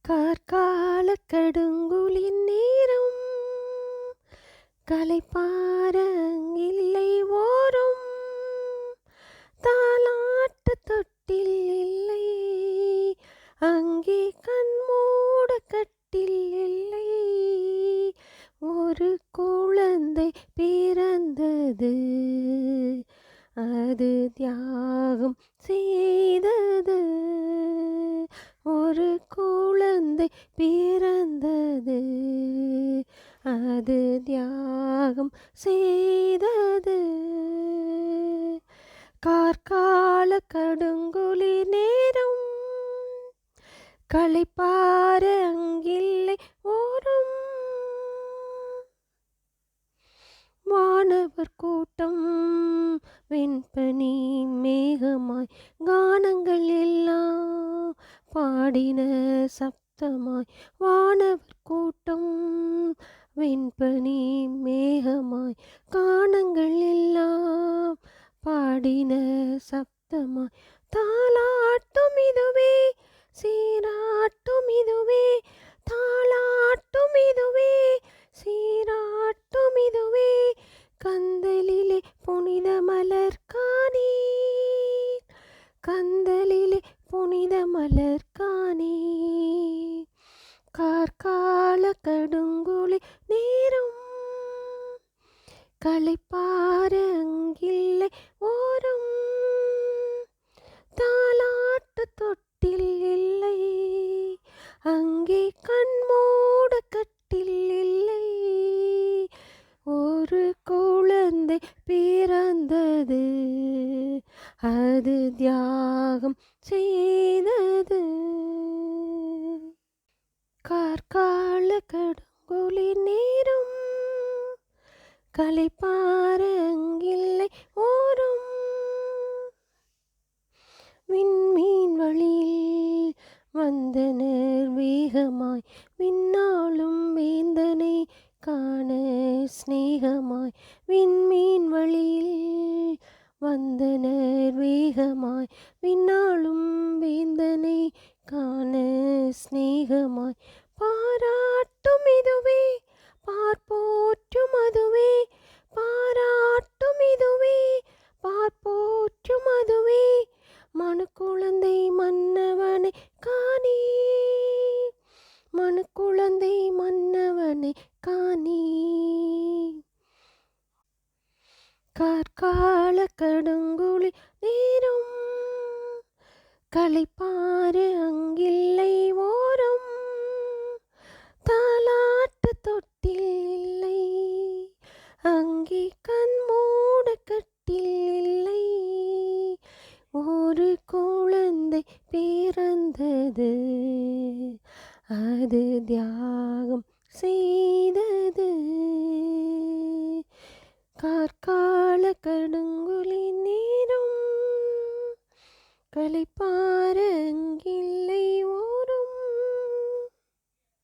கார்கால கடுங்குளிர் நேரம் களைப்பாரங்கில்லை ஓரும் தாலாட்டு தொட்டில் இல்லை அங்கே கண்மூட கட்டில் இல்லை ஒரு குழந்தை பிறந்தது அது தியாகம் செய்தது ஒரு குழந்தை பிறந்தது அது தியாகம் செய்தது கார்கால கடுங்குளிர் நேரம் களைப்பார அங்கில்லை ஓரும் வானவர் கூட்டம் வெண்பனி மேகமாய் கானங்கள் எல்லாம் பாடின சப்தமாய் வானவர் கூட்டம் வெண்பனி மேகமாய் கானங்கள் எல்லாம் பாடின சப்தமாய் தாலாட்டும் இதுவே சீராட்டும் இதுவே தாலாட்டும் இதுவே சீராட்டும் இதுவே கந்தலிலே புனித மலர் காணீர் கந்தலிலே புனித மலர் காணீர் கார்கால கடுங்குளிர் நேரம் களைப்பார அங்கில்லை ஓரம் தாலாட்டு தொட்டில் இல்லை அங்கே கண்மூட கட்டில் இல்லை ஒரு குழந்தை பிறந்தது அது தியாகம் செய்தது கார்கால கடுங்குளிர் நேரம் களைப்பார அங்கில்லை ஓரும் விண்மீன் வழியில் வந்தனர் வேகமாய் விண்ணாளும் வேந்தனை காண சிநேகமாய் விண்மீன் வழியில் வந்தனர் வேகமாய் விண்ணாளும் வேந்தனை காண சிநேகமாய் பாராட்டும் இதுவே பார்ப்போற்றும் அதுவே பாராட்டும் இதுவே பார்ப்போற்றும் அதுவே மனு குழந்தை மன்னவனை காணி மனு குழந்தை மன்னவனை காணி கார்கால கடுங்குளிர் நேரம் களைப்பார அங்கில்லை ஓரம் தாலாட்டு தொட்டில் இல்லை அங்கே கண்மூட கட்டில் இல்லை ஒரு குழந்தை பிறந்தது அது தியாகம் செய்தது கார்கால கடுங்குளிர் நேரம் களைப்பார அங்கில்லை